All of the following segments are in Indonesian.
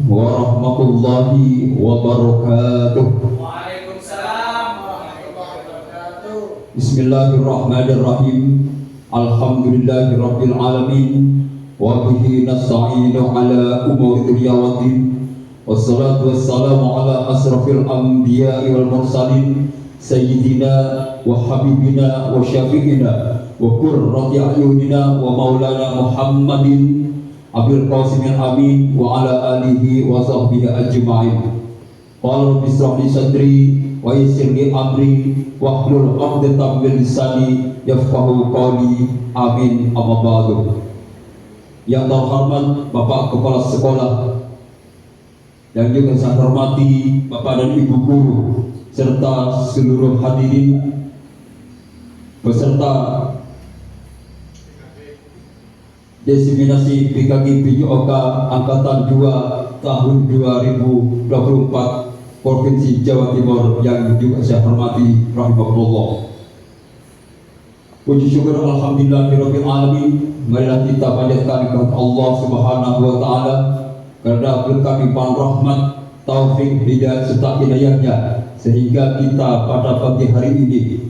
warahmatullahi wabarakatuh. Waalaikumsalam warahmatullahi wabarakatuh. Bismillahirrahmanirrahim. Alhamdulillahirabbil alamin wa bihi nasta'inu ala umuri dunya waddin. Wassalatu wassalamu ala asrafil anbiya'i wal mursalin sayyidina wa habibina wa syafi'ina wa qurrati a'yunina wa maulana Muhammadin Abil Qasimil Amin wa ala alihi wa sahbihi ajma'in. Qala rabbi ishrah li sadri wa yassir li amri wahlul 'uqdatam min lisani yafqahu qawli. Amin. Amma ba'du. Yang terhormat Bapak Kepala Sekolah, yang juga saya hormati Bapak dan Ibu Guru serta seluruh hadirin beserta Desiminasi PKG PJOK Angkatan 2 tahun 2024 Provinsi Jawa Timur yang juga saya hormati rahimahullah. Puji syukur alhamdulillahirabbil alamin. Marilah kita panjatkan kepada Allah Subhanahu wa taala karena berkat limpahan rahmat, taufik, hidayah serta hidayahnya sehingga kita pada pagi hari ini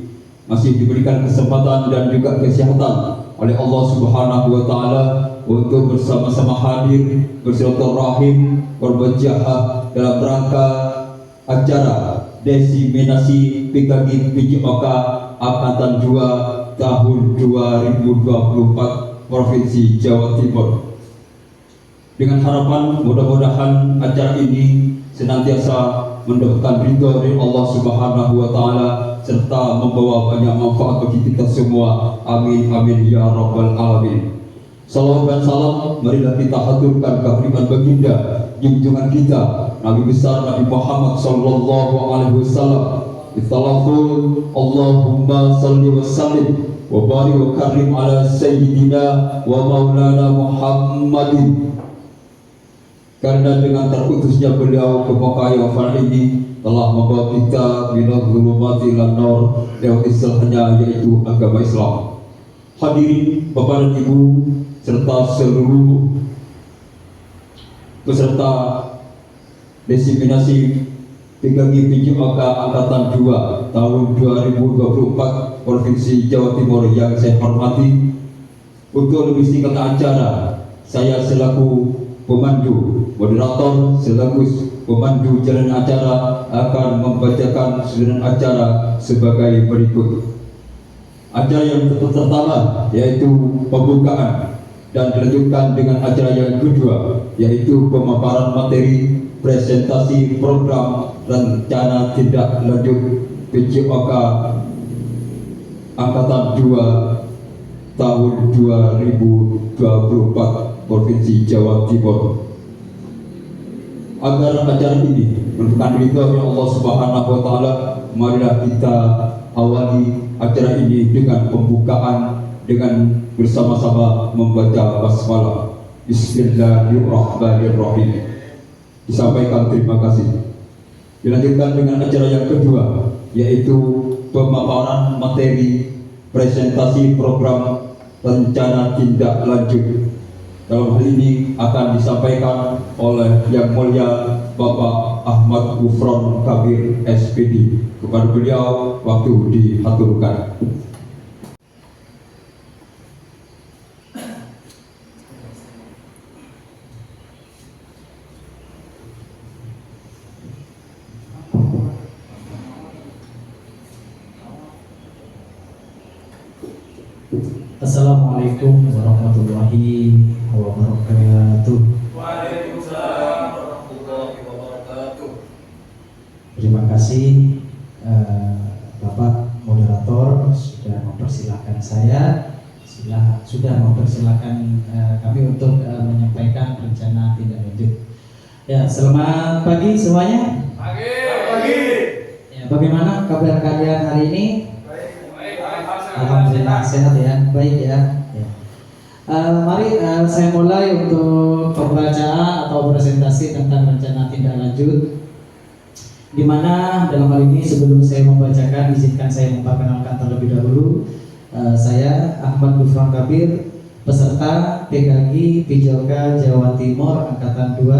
masih diberikan kesempatan dan juga kesehatan oleh Allah Subhanahu wa taala untuk bersama-sama hadir bersilaturahim berbahagia dalam rangka acara desiminasi PKG PJOK Angkatan 2 tahun 2024 Provinsi Jawa Timur. Dengan harapan mudah-mudahan acara ini senantiasa mendapatkan ridho dari Allah Subhanahu wa taala serta membawa banyak manfaat bagi kita semua. Amin amin ya rabbal alamin. Salawat dan salam marilah kita haturkan kehadiran baginda junjungan kita Nabi besar Nabi Muhammad sallallahu alaihi wasallam. Ittalafun Allahumma salli wa sallim wa barik wa karim ala sayyidina wa maulana Muhammadin. Karena dengan terutusnya beliau ke Mekah yang ini telah membawa kita minal zulumati ilan nur lewat istilahnya yaitu agama Islam. Hadirin Bapak dan Ibu serta seluruh peserta desiminasi PKG PJOK Angkatan 2 tahun 2024 Provinsi Jawa Timur yang saya hormati. Untuk lebih singkat acara, saya selaku pemandu, moderator sekaligus pemandu jalan acara akan membacakan susunan acara sebagai berikut. Acara yang pertama yaitu pembukaan dan dilanjutkan dengan acara yang kedua yaitu pemaparan materi presentasi program rencana tindak lanjut PJOK Angkatan 2 tahun 2024 Provinsi Jawa Timur. Agar acara ini merupakan ridho Allah Subhanahu wa taala, marilah kita awali acara ini dengan pembukaan dengan bersama-sama membaca basmalah. Bismillahirrahmanirrahim. Disampaikan terima kasih. Dilanjutkan dengan acara yang kedua yaitu pemaparan materi presentasi program rencana tindak lanjut. Dalam hal ini akan disampaikan oleh Yang Mulia Bapak Ahmad Gufron Kabir SPD. Kepada beliau waktu diaturkan. Assalamualaikum warahmatullahi wabarakatuh. Waalaikumsalam warahmatullahi wabarakatuh. Terima kasih Bapak Moderator sudah mempersilahkan saya, sudah mempersilahkan kami untuk menyampaikan rencana tindak lanjut. Ya, selamat pagi semuanya. Pagi. Ya, bagaimana kabar kalian hari ini? Alhamdulillah sehat ya, baik ya. Mari saya mulai untuk pembacaan atau presentasi tentang rencana tindak lanjut. Di mana dalam hal ini sebelum saya membacakan, izinkan saya memperkenalkan terlebih dahulu. Saya Ahmad Gufron Kabir, peserta PKG PJOK Jawa Timur Angkatan 2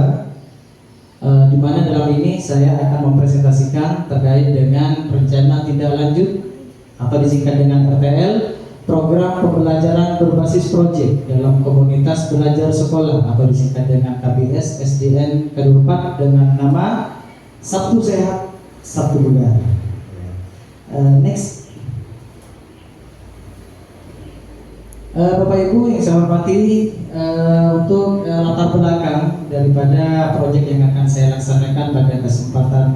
di mana dalam ini saya akan mempresentasikan terkait dengan rencana tindak lanjut atau disingkat dengan RTL, program pembelajaran berbasis proyek dalam komunitas belajar sekolah atau disingkat dengan KBS SDN Kadurpat dengan nama Sabtu Sehat, Sabtu Bugar. Next. Bapak Ibu yang saya hormati, untuk latar belakang daripada proyek yang akan saya laksanakan pada kesempatan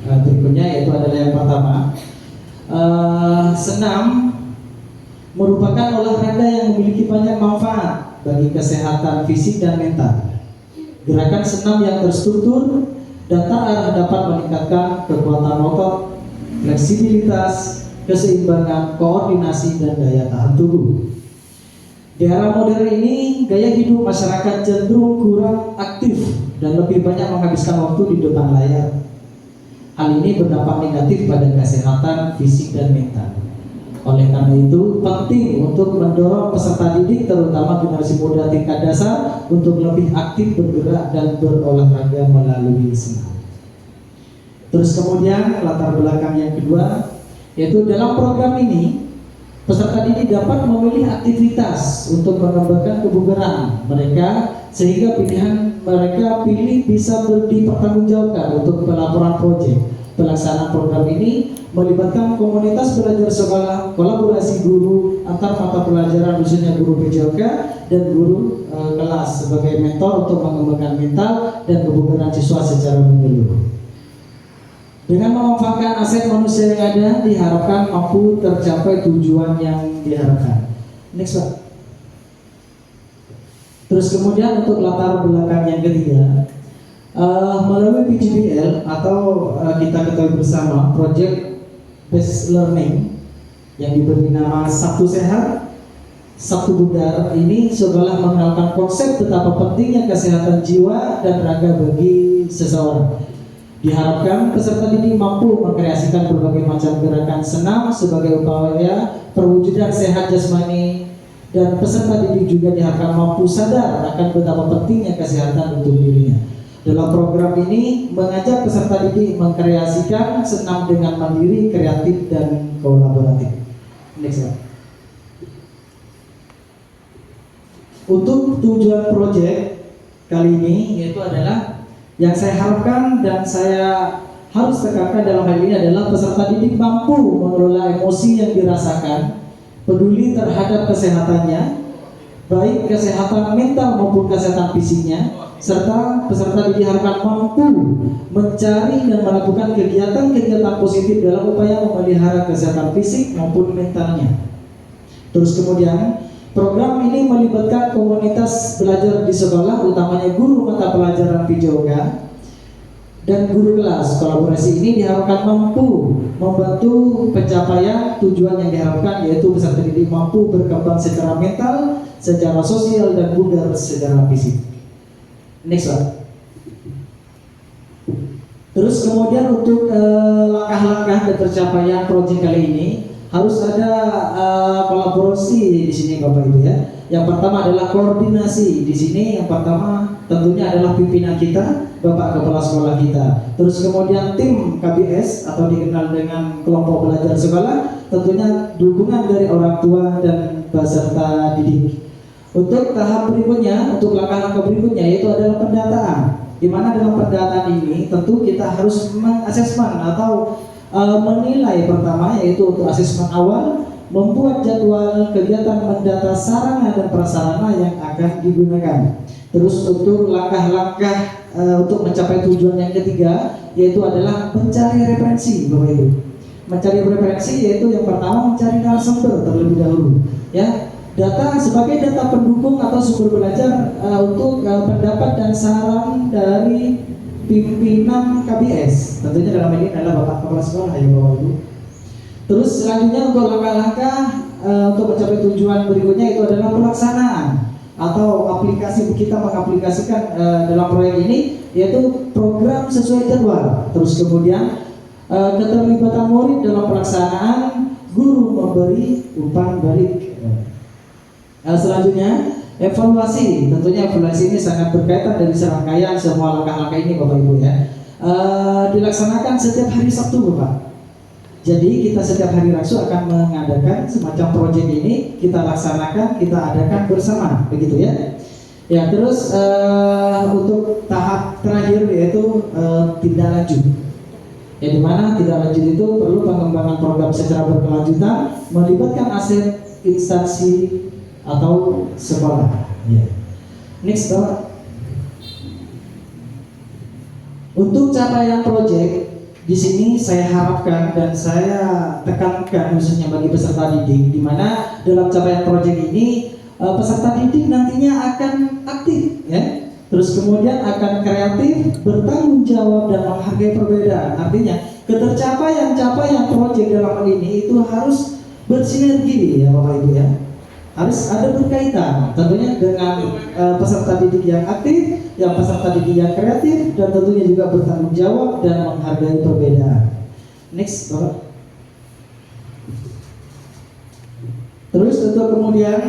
berikutnya, yaitu adalah yang pertama, senam merupakan olahraga yang memiliki banyak manfaat bagi kesehatan fisik dan mental. Gerakan senam yang terstruktur dan terarah dapat meningkatkan kekuatan otot, fleksibilitas, keseimbangan, koordinasi, dan daya tahan tubuh. Di era modern ini, gaya hidup masyarakat cenderung kurang aktif dan lebih banyak menghabiskan waktu di depan layar. Hal ini berdampak negatif pada kesehatan fisik dan mental. Oleh karena itu, penting untuk mendorong peserta didik, terutama generasi muda tingkat dasar, untuk lebih aktif bergerak dan berolahraga melalui senam. Terus kemudian latar belakang yang kedua, yaitu dalam program ini peserta didik dapat memilih aktivitas untuk mengembangkan kebugaran mereka, sehingga pilihan mereka pilih bisa dipertanggungjawabkan untuk pelaporan proyek. Pelaksanaan program ini melibatkan komunitas belajar sekolah, kolaborasi guru antar mata pelajaran, khususnya guru PJOK dan guru kelas sebagai mentor untuk mengembangkan mental dan kebugaran siswa secara menyeluruh. Dengan memanfaatkan aset manusia yang ada, diharapkan mampu tercapai tujuan yang diharapkan. Next, Pak. Terus kemudian untuk latar belakang yang ketiga, melalui PJBL atau kita ketahui bersama Project Based Learning yang diberi nama Sabtu Sehat, Sabtu Bugar, ini seolah mengenalkan konsep betapa pentingnya kesehatan jiwa dan raga bagi seseorang. Diharapkan peserta didik mampu mengkreasikan berbagai macam gerakan senam sebagai upaya perwujudan sehat jasmani, dan peserta didik juga diharapkan mampu sadar akan betapa pentingnya kesehatan untuk dirinya. Dalam program ini mengajak peserta didik mengkreasikan senam dengan mandiri, kreatif, dan kolaboratif. Next slide. Untuk tujuan proyek kali ini yaitu adalah yang saya harapkan dan saya harus tekankan dalam hal ini adalah peserta didik mampu mengelola emosi yang dirasakan, peduli terhadap kesehatannya, baik kesehatan mental maupun kesehatan fisiknya, serta peserta didik diharapkan mampu mencari dan melakukan kegiatan-kegiatan positif dalam upaya memelihara kesehatan fisik maupun mentalnya. Terus kemudian program ini melibatkan komunitas belajar di sekolah, utamanya guru mata pelajaran PJOK dan guru kelas. Kolaborasi ini diharapkan mampu membantu pencapaian tujuan yang diharapkan, yaitu peserta didik mampu berkembang secara mental, secara sosial, dan bugar secara fisik. Next slide. Terus kemudian untuk langkah-langkah dan pencapaian proyek kali ini harus ada kolaborasi di sini Bapak Ibu ya. Yang pertama adalah koordinasi. Di sini yang pertama tentunya adalah pimpinan kita, Bapak Kepala Sekolah kita. Terus kemudian tim KBS atau dikenal dengan kelompok belajar sekolah, tentunya dukungan dari orang tua dan peserta didik. Untuk tahap berikutnya, untuk langkah-langkah berikutnya yaitu adalah pendataan. Di mana dalam pendataan ini tentu kita harus mengasesmen atau menilai pertama, yaitu untuk asesmen awal, membuat jadwal kegiatan, mendata sarana dan prasarana yang akan digunakan. Terus untuk langkah-langkah untuk mencapai tujuan yang ketiga, yaitu adalah mencari referensi, Bapak Ibu. Mencari referensi yaitu yang pertama mencari narasumber terlebih dahulu, ya. Data sebagai data pendukung atau sumber belajar untuk pendapat dan saran dari pimpinan KBS. Tentunya dalam ini adalah Bapak Kepala Sekolah ya Bapak Ibu. Terus selanjutnya untuk langkah-langkah untuk mencapai tujuan berikutnya itu adalah pelaksanaan atau aplikasi. Kita mengaplikasikan dalam proyek ini yaitu program sesuai jadwal. Terus kemudian keterlibatan murid dalam pelaksanaan, guru memberi umpan balik. Selanjutnya Evaluasi, tentunya evaluasi ini sangat berkaitan dari serangkaian semua langkah-langkah ini Bapak Ibu ya. Dilaksanakan setiap hari Sabtu Bapak. Jadi kita setiap hari Rabu akan mengadakan semacam proyek ini, kita laksanakan, kita adakan bersama, begitu ya. Ya terus untuk tahap terakhir yaitu tindak lanjut. Ya dimana tindak lanjut itu perlu pengembangan program secara berkelanjutan, melibatkan aset instansi atau sekolah. Ya. Next Bapak. Untuk capaian proyek di sini saya harapkan dan saya tekankan khususnya bagi peserta didik, di mana dalam capaian proyek ini peserta didik nantinya akan aktif, ya. Terus kemudian akan kreatif, bertanggung jawab dan menghargai perbedaan. Artinya ketercapaian proyek dalam hal ini itu harus bersinergi ya Bapak Ibu ya. Harus ada berkaitan tentunya dengan peserta didik yang aktif, yang peserta didik yang kreatif, dan tentunya juga bertanggung jawab dan menghargai perbedaan. Next Bapak. Terus untuk kemudian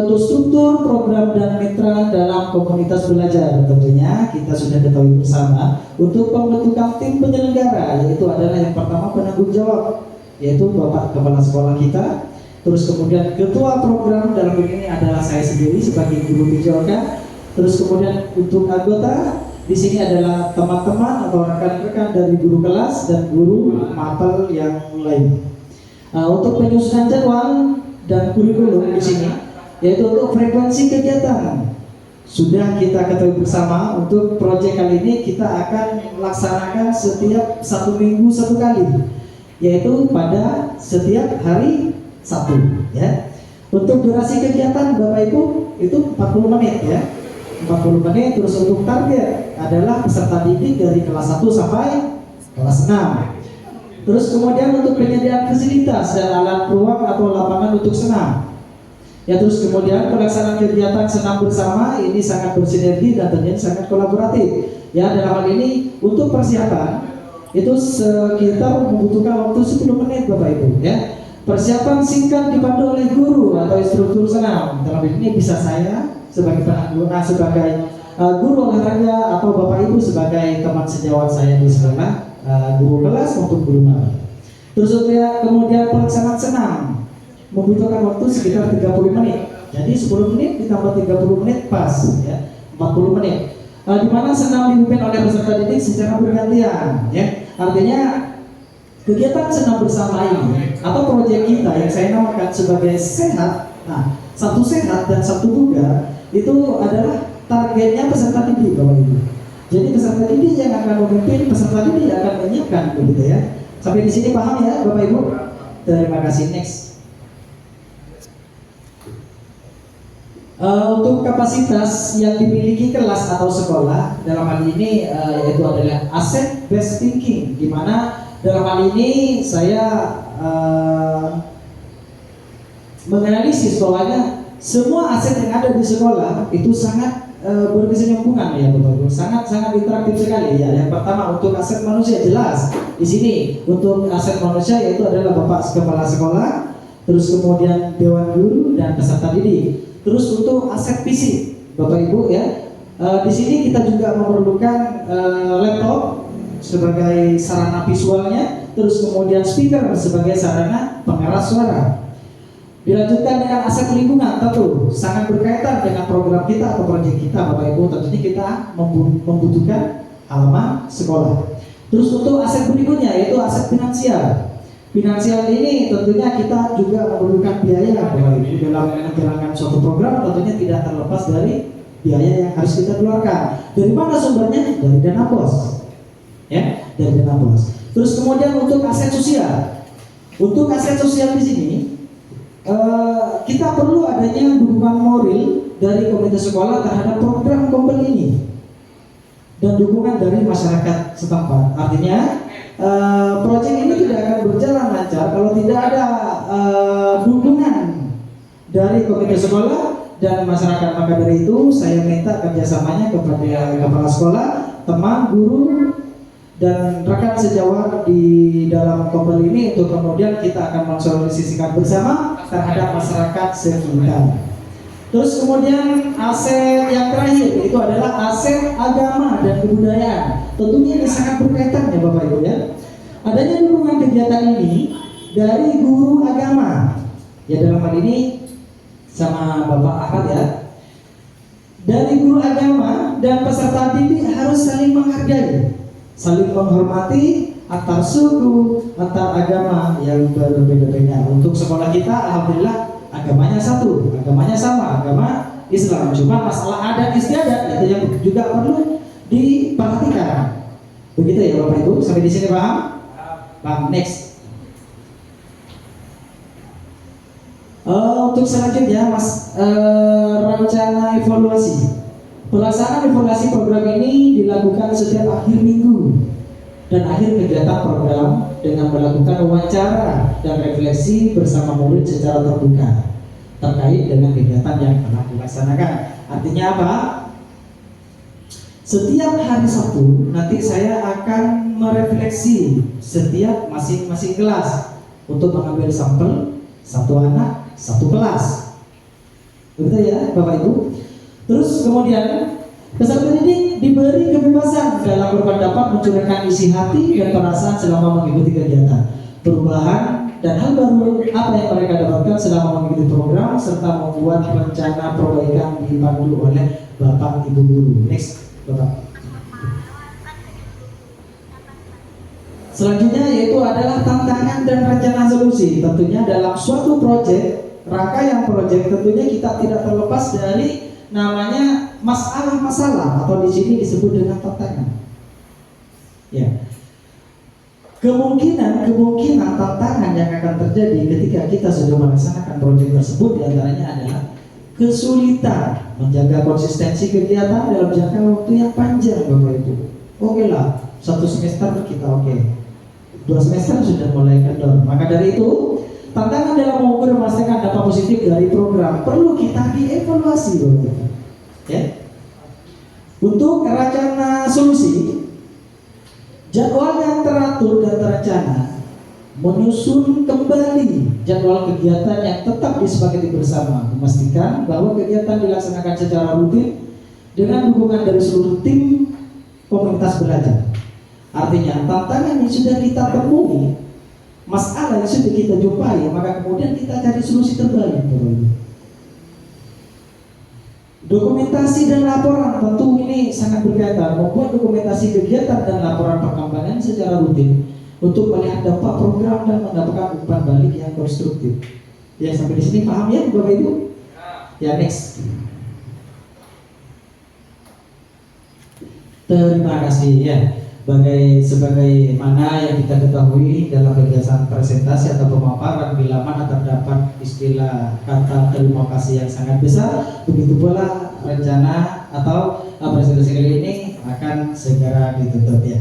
untuk struktur program dan mitra dalam komunitas belajar, tentunya kita sudah ketahui bersama untuk pembentukan tim penyelenggara, yaitu adalah yang pertama penanggung jawab, yaitu Bapak Kepala Sekolah kita. Terus kemudian ketua program dalam ini adalah saya sendiri sebagai guru PJOK. Terus kemudian untuk anggota di sini adalah teman-teman atau rekan-rekan dari guru kelas dan guru mapel yang lain. Untuk penyusunan jadwal dan kurikulum di sini, yaitu untuk frekuensi kegiatan, sudah kita ketahui bersama untuk proyek kali ini kita akan laksanakan setiap 1 minggu 1 kali, yaitu pada setiap hari Sabtu ya. Untuk durasi kegiatan Bapak Ibu itu 40 menit ya. 40 menit. Terus untuk target adalah peserta didik dari kelas 1 sampai kelas 6. Terus kemudian untuk penyediaan fasilitas dan alat ruang atau lapangan untuk senam. Ya terus kemudian pelaksanaan kegiatan senam bersama ini sangat bersinergi dan tentunya sangat kolaboratif. Ya dalam hal ini untuk persiapan itu sekitar membutuhkan waktu 10 menit Bapak Ibu ya. Persiapan singkat dipandu oleh guru atau instruktur senam. Dalam ini bisa saya sebagai penanggung, sebagai guru olahraga atau Bapak Ibu sebagai teman sejawat saya di sekolah, guru kelas maupun guru maba. Terus kemudian pelaksanaan senam membutuhkan waktu sekitar 30 menit. Jadi 10 menit ditambah 30 menit pas ya, 40 menit. Di mana senam dipimpin oleh peserta didik secara bergantian ya. Artinya kegiatan senam bersama ini atau proyek kita yang saya namakan sebagai sehat, nah satu sehat dan satu bugar itu adalah targetnya peserta didik Bapak Ibu. Jadi peserta didik yang akan memimpin, peserta didik yang akan menyiapkan begitu ya. Sampai di sini paham ya Bapak Ibu? Terima kasih. Next. Untuk kapasitas yang dimiliki kelas atau sekolah dalam hal ini yaitu adalah asset based thinking, di mana dalam hal ini saya menganalisis bahwanya semua aset yang ada di sekolah itu sangat berkesinambungan ya Bapak Ibu, sangat interaktif sekali ya. Yang pertama untuk aset manusia jelas di sini untuk aset manusia yaitu adalah Bapak Kepala Sekolah, terus kemudian Dewan Guru dan peserta didik. Terus untuk aset fisik Bapak Ibu ya, di sini kita juga memerlukan laptop sebagai sarana visualnya, terus kemudian speaker sebagai sarana pengeras suara. Dilanjutkan dengan aset lingkungan, tentu sangat berkaitan dengan program kita atau proyek kita Bapak Ibu. Tentunya kita membutuhkan halaman sekolah. Terus untuk aset berikutnya yaitu aset finansial. Finansial ini tentunya kita juga memerlukan biaya Bapak Ibu dalam menjalankan suatu program, tentunya tidak terlepas dari biaya yang harus kita keluarkan. Dari mana sumbernya? Dari dana BOS. Ya, dari dana BOS. Terus kemudian untuk aset sosial. Untuk aset sosial di sini kita perlu adanya dukungan moral dari komunitas sekolah terhadap program kompel ini dan dukungan dari masyarakat setempat. Artinya proyek ini tidak akan berjalan lancar kalau tidak ada dukungan dari komunitas sekolah dan masyarakat. Maka dari itu saya minta kerjasamanya kepada kepala sekolah, teman, guru, dan rekan sejawat di dalam kompel ini untuk kemudian kita akan mensosialisasikan bersama terhadap masyarakat sekitar. Terus kemudian aset yang terakhir itu adalah aset agama dan kebudayaan. Tentunya ini sangat berkaitan ya Bapak Ibu ya. Adanya dukungan kegiatan ini dari guru agama. Ya dalam hal ini sama Bapak Ahmad ya. Dari guru agama dan peserta didik harus saling menghargai, saling menghormati antar suku, antar agama yang berbeda-beda. Untuk sekolah kita alhamdulillah agamanya satu, agamanya sama, agama Islam. Cuma masalah adat istiadat itu yang juga perlu diperhatikan. Begitu ya Bapak Ibu, sampai di sini paham? Paham. Next. Untuk selanjutnya rencana evaluasi. Pelaksanaan evaluasi program ini dilakukan setiap akhir minggu dan akhir kegiatan program dengan melakukan wawancara dan refleksi bersama murid secara terbuka terkait dengan kegiatan yang telah dilaksanakan. Artinya apa? Setiap hari Sabtu nanti saya akan merefleksi setiap masing-masing kelas untuk mengambil sampel satu anak satu kelas. Betul ya Bapak Ibu? Terus kemudian peserta didik diberi kebebasan dalam berpendapat, mencurahkan isi hati dan perasaan selama mengikuti kegiatan, perubahan dan hal baru apa yang mereka dapatkan selama mengikuti program, serta membuat rencana perbaikan dipandu oleh Bapak Ibu guru. Next, Bapak. Selanjutnya yaitu adalah tantangan dan rencana solusi. Tentunya dalam suatu proyek, rangkaian proyek, tentunya kita tidak terlepas dari namanya masalah-masalah atau di sini disebut dengan tantangan. Ya. Kemungkinan tantangan yang akan terjadi ketika kita sudah melaksanakan proyek tersebut diantaranya adalah kesulitan menjaga konsistensi kegiatan dalam jangka waktu yang panjang, Bapak Ibu. Oke lah, 1 semester kita oke. 2 semester sudah mulai kendor. Maka dari itu, tantangan dalam mengukur dan memastikan dampak positif dari program perlu kita dievaluasi, Bapak Ibu. Ya. Untuk rencana solusi, jadwal yang teratur dan terencana, menyusun kembali jadwal kegiatan yang tetap disepakati bersama, memastikan bahwa kegiatan dilaksanakan secara rutin dengan dukungan dari seluruh tim komunitas belajar. Artinya tantangan yang sudah kita temui, masalah yang sudah kita jumpai, maka kemudian kita cari solusi terbaik. Dokumentasi dan laporan tentu ini sangat berkaitan. Membuat dokumentasi kegiatan dan laporan perkembangan secara rutin untuk melihat dampak program dan mendapatkan umpan balik yang konstruktif. Ya, sampai di sini paham ya Bapak Ibu? Ya, next. Terima kasih ya. Sebagaimana yang kita ketahui dalam kegiatan presentasi atau pemaparan, bila mana terdapat istilah kata terima kasih yang sangat besar, begitu pula rencana atau presentasi kali ini akan segera ditutup ya.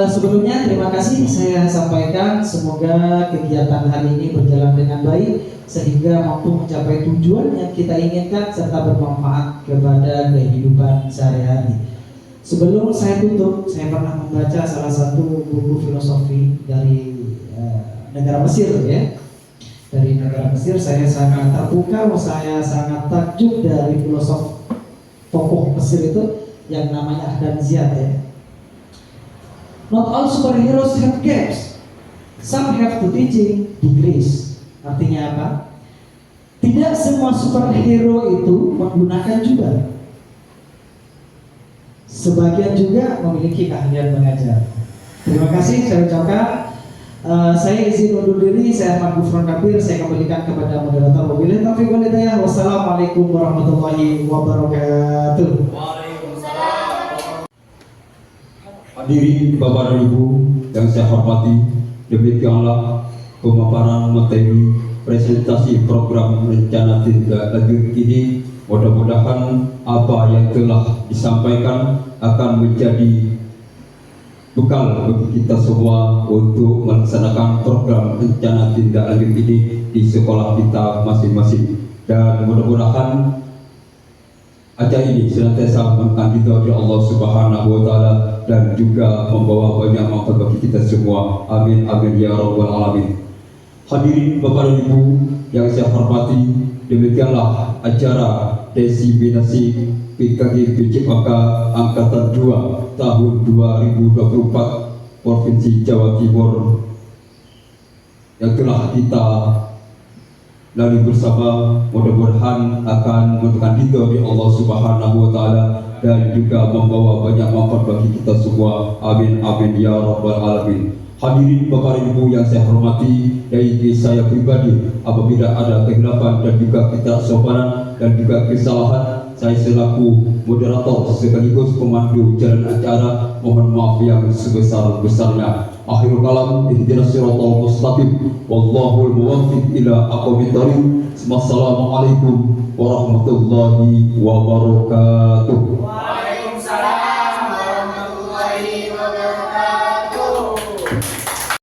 Sebelumnya terima kasih saya sampaikan, semoga kegiatan hari ini berjalan dengan baik sehingga mampu mencapai tujuan yang kita inginkan serta bermanfaat kepada kehidupan sehari-hari. Sebelum saya tutup, saya pernah membaca salah satu buku filosofi dari negara Mesir ya. Dari negara Mesir, saya sangat terpukau, saya sangat takjub dari filosof tokoh Mesir itu yang namanya Ahdan Ziyad ya. Not all superheroes have capes, some have to teaching degrees. Artinya apa? Tidak semua superhero itu menggunakan jubah. Sebagian juga memiliki keahlian mengajar. Terima kasih saya ucapkan. Saya izin undur diri. Saya Ahmad Gufron Kabir. Saya kembalikan kepada moderator. Wabillahi taufiq wal hidayah. Wassalamualaikum warahmatullahi wabarakatuh. Waalaikumsalam. Hadirin Bapak dan Ibu yang saya hormati, demikianlah pemaparan materi presentasi program rencana tindak lanjut ini. Mudah-mudahan apa yang telah disampaikan akan menjadi bekal bagi kita semua untuk melaksanakan program rencana tindak lanjut ini di sekolah kita masing-masing. Dan mudah-mudahan acara ini senantiasa mengandalkan dari Allah Subhanahu wa Ta'ala dan juga membawa banyak manfaat bagi kita semua. Amin amin ya rabbal alamin. Hadirin Bapak dan Ibu yang saya hormati, demikianlah acara desiminasi PKG PCPK Angkatan 2 tahun 2024 Provinsi Jawa Timur yang telah kita lalui bersama, mudah-mudahan akan menentukan ridho di Allah Subhanahu wa Ta'ala dan juga membawa banyak manfaat bagi kita semua. Amin amin ya rabbal alamin. Hadirin Bapak Ibu yang saya hormati, dari saya pribadi apabila ada kehilapan dan juga ketidaksopanan dan juga kesalahan, saya selaku moderator sekaligus pemandu jalan acara mohon maaf yang sebesar-besarnya. Akhirul kalam, ihdinas siratal mustaqim, wallahul muwaffiq ila aqwamit thoriq. Wassalamualaikum warahmatullahi wabarakatuh. Waalaikumsalam warahmatullahi wabarakatuh.